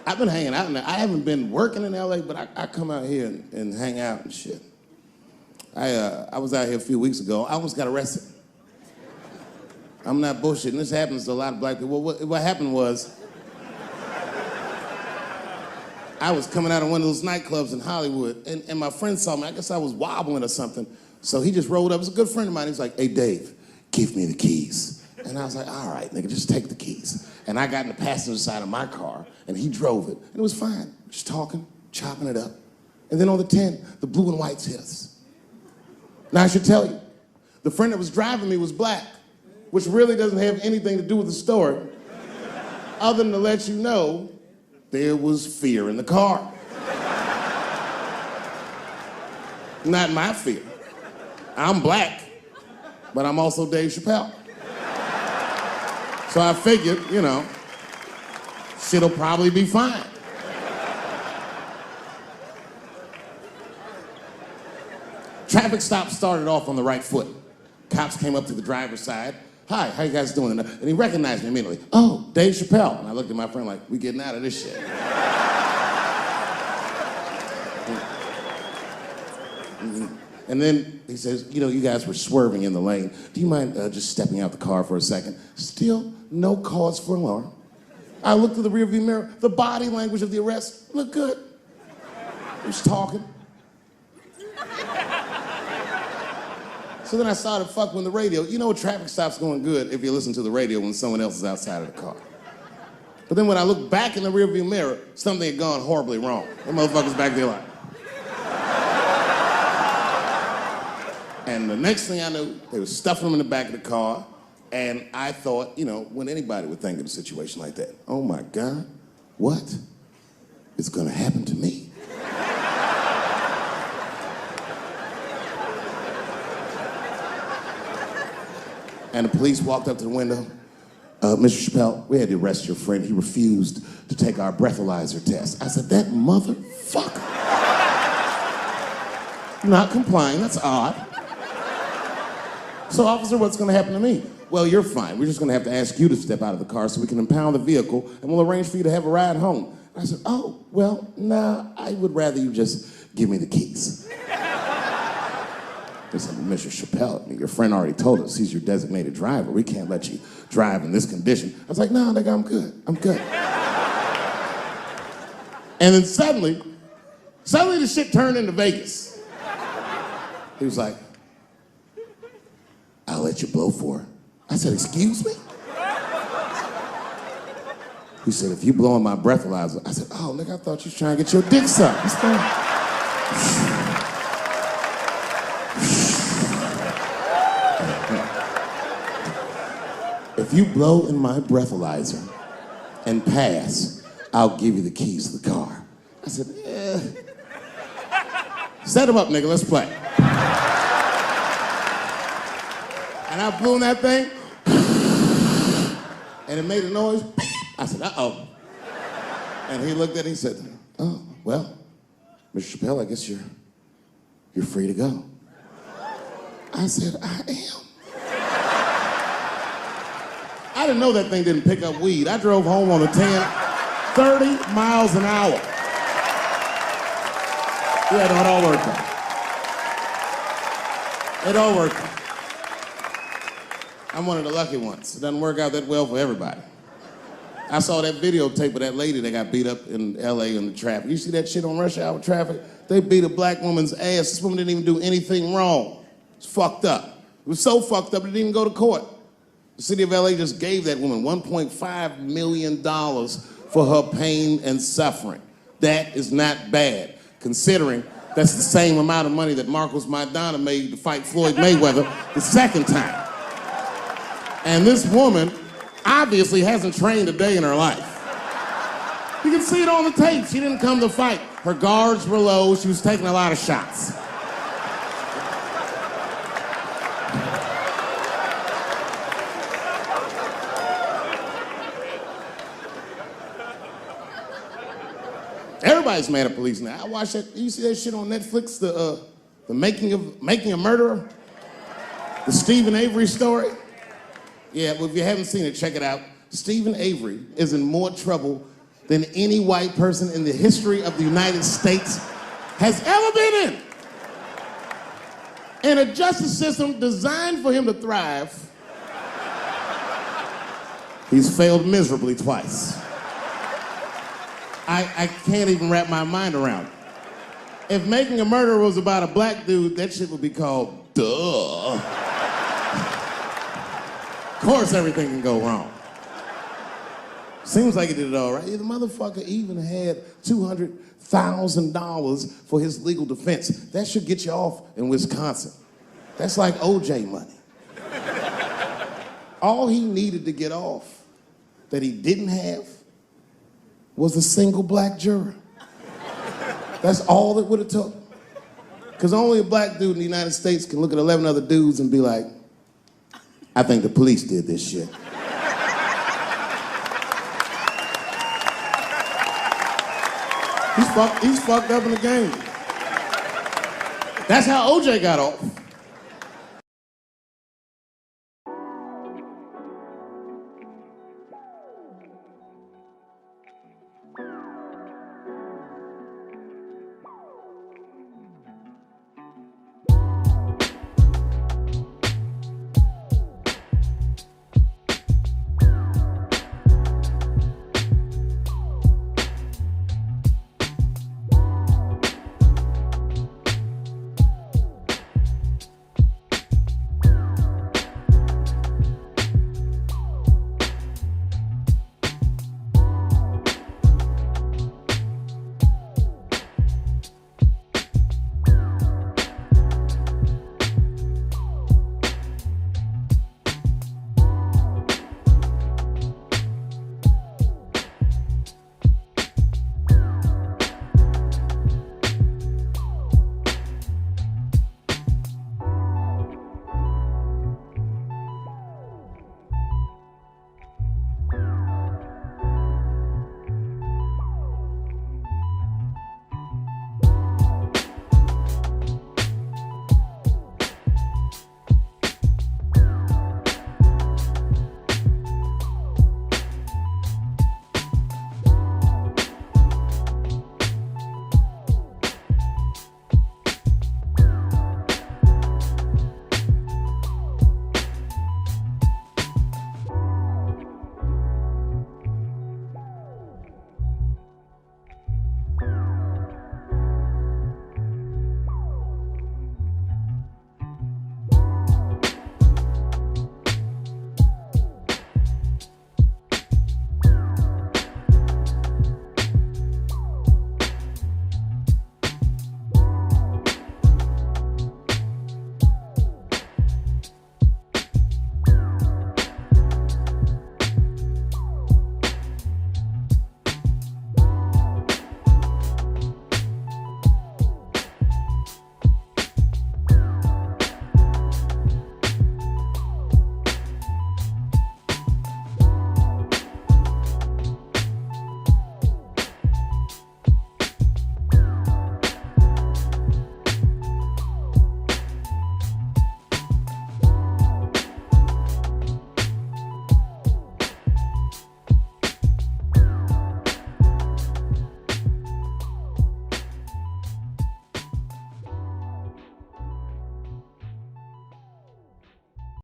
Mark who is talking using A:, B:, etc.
A: I've been hanging out in there. I haven't been working in LA, but I come out here and hang out and shit. I was out here a few weeks ago. I almost got arrested. I'm not bullshitting. This happens to a lot of black people. What happened was, I was coming out of one of those nightclubs in Hollywood, and my friend saw me. I guess I was wobbling or something. So he just rolled up. It was a good friend of mine. He's like, hey, Dave, give me the keys. And I was like, all right, nigga, just take the keys. And I got in the passenger side of my car, and he drove it. And it was fine, just talking, chopping it up. And then on the 10, the blue and whites hit us. Now, I should tell you, the friend that was driving me was black, which really doesn't have anything to do with the story, other than to let you know there was fear in the car. Not my fear. I'm black, but I'm also Dave Chappelle. So I figured, you know, shit'll probably be fine. Traffic stop started off on the right foot. Cops came up to the driver's side. Hi, how you guys doing? And he recognized me immediately. Oh, Dave Chappelle. And I looked at my friend like, we getting out of this shit. And then he says, you know, you guys were swerving in the lane. Do you mind just stepping out the car for a second? Still no cause for alarm. I looked through the rearview mirror. The body language of the arrest looked good. He was talking. So then I started fucking with the radio. You know, a traffic stop's going good if you listen to the radio when someone else is outside of the car. But then when I looked back in the rearview mirror, something had gone horribly wrong. The motherfucker's back there like. And the next thing I knew, they were stuffing him in the back of the car, and I thought, you know, when anybody would think of a situation like that, oh my God, what is gonna happen to me? And the police walked up to the window. Mr. Chappelle, we had to arrest your friend. He refused to take our breathalyzer test. I said, that motherfucker. Not complying, that's odd. So, officer, what's gonna happen to me? Well, you're fine. We're just gonna have to ask you to step out of the car so we can impound the vehicle, and we'll arrange for you to have a ride home. I said, oh, well, nah, I would rather you just give me the keys. They said, Mr. Chappelle, your friend already told us he's your designated driver. We can't let you drive in this condition. I was like, no, nigga, I'm good. I'm good. And then suddenly the shit turned into Vegas. He was like, I'll let you blow for it. I said, excuse me? He said, if you blow on my breathalyzer. I said, oh, nigga, I thought you was trying to get your dick sucked. What's going on? If you blow in my breathalyzer and pass, I'll give you the keys to the car. I said, Set him up, nigga, let's play. And I blew in that thing, and it made a noise. I said, uh-oh. And he looked at it, he said, oh, well, Mr. Chappelle, I guess you're free to go. I said, I am. I didn't know that thing didn't pick up weed. I drove home on the 10, 30 miles an hour. Yeah, no, it all worked out. It all worked out. I'm one of the lucky ones. It doesn't work out that well for everybody. I saw that videotape of that lady that got beat up in LA in the traffic. You see that shit on rush hour traffic? They beat a black woman's ass. This woman didn't even do anything wrong. It's fucked up. It was so fucked up it didn't even go to court. The city of LA just gave that woman $1.5 million for her pain and suffering. That is not bad, considering that's the same amount of money that Marcos Maidana made to fight Floyd Mayweather the second time. And this woman obviously hasn't trained a day in her life. You can see it on the tape. She didn't come to fight. Her guards were low. She was taking a lot of shots. Everybody's mad at police now. I watched that. You see that shit on Netflix? The making a murderer? The Stephen Avery story? Yeah, well, if you haven't seen it, check it out. Stephen Avery is in more trouble than any white person in the history of the United States has ever been in. And a justice system designed for him to thrive, he's failed miserably twice. I can't even wrap my mind around it. If Making a Murderer was about a black dude, that shit would be called Duh. Of course everything can go wrong. Seems like he did it all right. The motherfucker even had $200,000 for his legal defense. That should get you off in Wisconsin. That's like OJ money. All he needed to get off that he didn't have was a single black juror. That's all it would have took. Because only a black dude in the United States can look at 11 other dudes and be like, I think the police did this shit. He's fucked up in the game. That's how OJ got off.